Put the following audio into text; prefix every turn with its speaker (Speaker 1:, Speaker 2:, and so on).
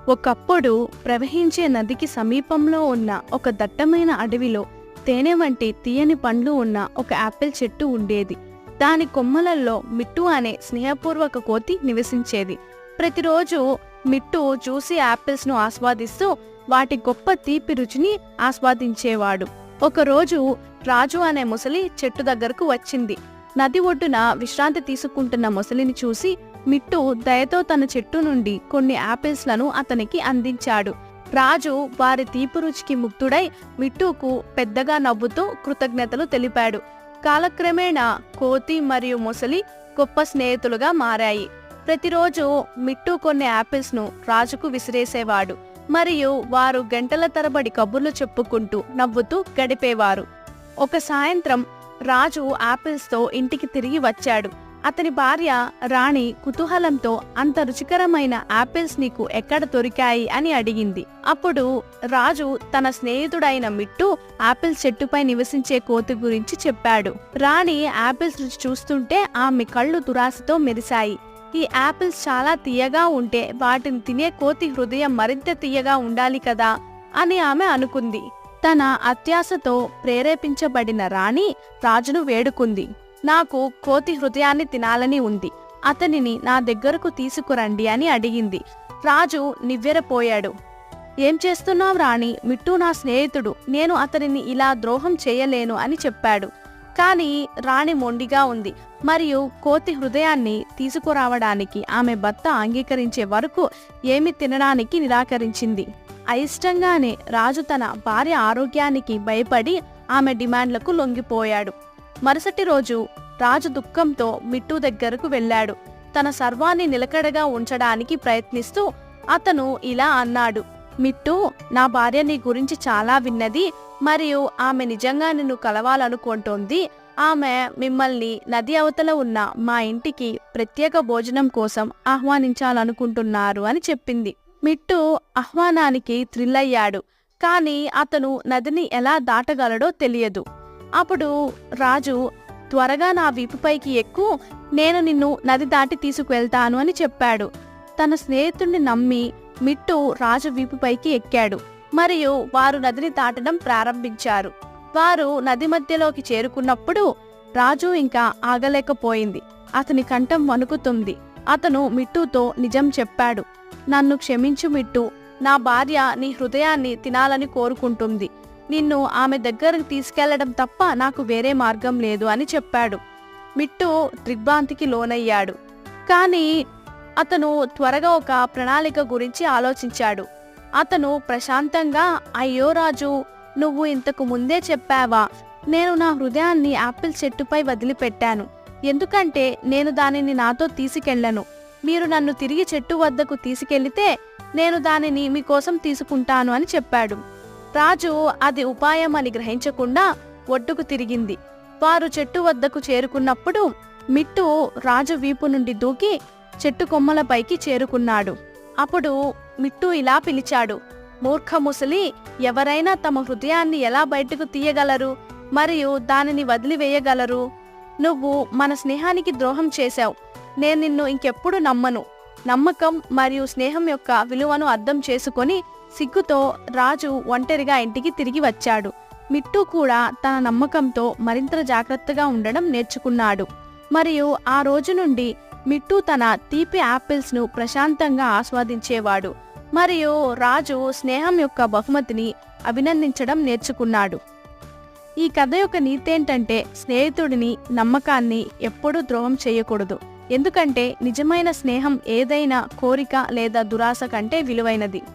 Speaker 1: ఒకప్పుడు ప్రవహించే నదికి సమీపంలో ఉన్న ఒక దట్టమైన అడవిలో తేనె వంటి తీయని పండ్లు ఉన్న ఒక యాపిల్ చెట్టు ఉండేది. దాని కొమ్మలలో మిట్టు అనే స్నేహపూర్వక కోతి నివసించేది. ప్రతిరోజు మిట్టు జ్యూసీ యాపిల్స్ను ఆస్వాదిస్తూ వాటి గొప్ప తీపి రుచిని ఆస్వాదించేవాడు. ఒకరోజు రాజు అనే ముసలి చెట్టు దగ్గరకు వచ్చింది. నది ఒడ్డున విశ్రాంతి తీసుకుంటున్న ముసలిని చూసి మిట్టు దయతో తన చెట్టు నుండి కొన్ని యాపిల్స్లను అతనికి అందించాడు. రాజు వారి తీపి రుచికి ముగ్ధుడై మిట్టుకు పెద్దగా నవ్వుతూ కృతజ్ఞతలు తెలిపాడు. కాలక్రమేణా కోతి మరియు ముసలి గొప్ప స్నేహితులుగా మారాయి. ప్రతిరోజు మిట్టు కొన్ని యాపిల్స్ను రాజుకు విసిరేసేవాడు మరియు వారు గంటల తరబడి కబుర్లు చెప్పుకుంటూ నవ్వుతూ గడిపేవారు. ఒక సాయంత్రం రాజు యాపిల్స్తో ఇంటికి తిరిగి వచ్చాడు. అతని భార్య రాణి కుతూహలంతో, అంత రుచికరమైన యాపిల్స్ నీకు ఎక్కడ దొరికాయి అని అడిగింది. అప్పుడు రాజు తన స్నేహితుడైన మిట్టు యాపిల్స్ చెట్టుపై నివసించే కోతి గురించి చెప్పాడు. రాణి యాపిల్స్ రుచి చూస్తుంటే ఆమె కళ్ళు దురాశతో మెరిశాయి. ఈ యాపిల్స్ చాలా తీయగా ఉంటే వాటిని తినే కోతి హృదయం మరింత తీయగా ఉండాలి కదా అని ఆమె అనుకుంది. తన అత్యాశతో ప్రేరేపించబడిన రాణి రాజును వేడుకుంది. నాకు కోతి హృదయాన్ని తినాలని ఉంది, అతనిని నా దగ్గరకు తీసుకురండి అని అడిగింది. రాజు నివ్వెరపోయాడు. ఏం చేస్తున్నావు రాణి? మిట్టు నా స్నేహితుడు, నేను అతనిని ఇలా ద్రోహం చేయలేను అని చెప్పాడు. కానీ రాణి మొండిగా ఉంది మరియు కోతి హృదయాన్ని తీసుకురావడానికి ఆమె భర్త అంగీకరించే వరకు ఏమి తినడానికి నిరాకరించింది. అయిష్టంగానే రాజు తన భార్య ఆరోగ్యానికి భయపడి ఆమె డిమాండ్లకు లొంగిపోయాడు. మరుసటి రోజు రాజు దుఃఖంతో మిట్టు దగ్గరకు వెళ్ళాడు. తన సర్వాన్ని నిలకడగా ఉంచడానికి ప్రయత్నిస్తూ అతను ఇలా అన్నాడు. మిట్టు, నా భార్య నీ గురించి చాలా విన్నది మరియు ఆమె నిజంగా నిన్ను కలవాలనుకుంటోంది. ఆమె మిమ్మల్ని నది అవతల ఉన్న మా ఇంటికి ప్రత్యేక భోజనం కోసం ఆహ్వానించాలనుకుంటున్నారు అని చెప్పింది. మిట్టు ఆహ్వానానికి థ్రిల్ అయ్యాడు, కానీ అతను నదిని ఎలా దాటగలడో తెలియదు. అప్పుడు రాజు, త్వరగా నా వీపుపైకి ఎక్కు, నేను నిన్ను నది దాటి తీసుకువెళ్తాను అని చెప్పాడు. తన స్నేహితుడిని నమ్మి మిట్టు రాజు వీపుపైకి ఎక్కాడు మరియు వారు నదిని దాటడం ప్రారంభించారు. వారు నది మధ్యలోకి చేరుకున్నప్పుడు రాజు ఇంకా ఆగలేకపోయింది. అతని కంఠం వణుకుతుంది. అతను మిట్టుతో నిజం చెప్పాడు. నన్ను క్షమించు మిట్టు, నా భార్య నీ హృదయాన్ని తినాలని కోరుకుంటుంది. నిన్ను ఆమె దగ్గరకు తీసుకెళ్లడం తప్ప నాకు వేరే మార్గం లేదు అని చెప్పాడు. మిట్టు దిగ్భ్రాంతికి లోనయ్యాడు. కానీ అతను త్వరగా ఒక ప్రణాళిక గురించి ఆలోచించాడు. అతను ప్రశాంతంగా, అయ్యో రాజు, నువ్వు ఇంతకు ముందే చెప్పావా? నేను నా హృదయాన్ని యాపిల్ చెట్టుపై వదిలిపెట్టాను, ఎందుకంటే నేను దానిని నాతో తీసుకెళ్లను. మీరు నన్ను తిరిగి చెట్టు వద్దకు తీసుకెళ్లితే నేను దానిని మీకోసం తీసుకుంటాను అని చెప్పాడు. రాజు అది ఉపాయం అని గ్రహించకుండా ఒడ్డుకు తిరిగింది. వారు చెట్టు వద్దకు చేరుకున్నప్పుడు మిట్టు రాజు వీపు నుండి దూకి చెట్టు కొమ్మలపైకి చేరుకున్నాడు. అప్పుడు మిట్టు ఇలా పిలిచాడు. మూర్ఖ ముసలి, ఎవరైనా తమ హృదయాన్ని ఎలా బయటకు తీయగలరు మరియు దానిని వదిలివేయగలరు? నువ్వు మన స్నేహానికి ద్రోహం చేశావు. నేను నిన్ను ఇంకెప్పుడు నమ్మను. నమ్మకం మరియు స్నేహం యొక్క విలువను అర్థం చేసుకొని సిగ్గుతో రాజు ఒంటరిగా ఇంటికి తిరిగి వచ్చాడు. మిట్టు కూడా తన నమ్మకంతో మరింత జాగ్రత్తగా ఉండడం నేర్చుకున్నాడు మరియు ఆ రోజు నుండి మిట్టు తన తీపి యాపిల్స్ను ప్రశాంతంగా ఆస్వాదించేవాడు మరియు రాజు స్నేహం యొక్క బహుమతిని అభినందించడం నేర్చుకున్నాడు. ఈ కథ యొక్క నీతేంటంటే, స్నేహితుడిని, నమ్మకాన్ని ఎప్పుడూ ద్రోహం చేయకూడదు. ఎందుకంటే నిజమైన స్నేహం ఏదైనా కోరిక లేదా దురాశ కంటే విలువైనది.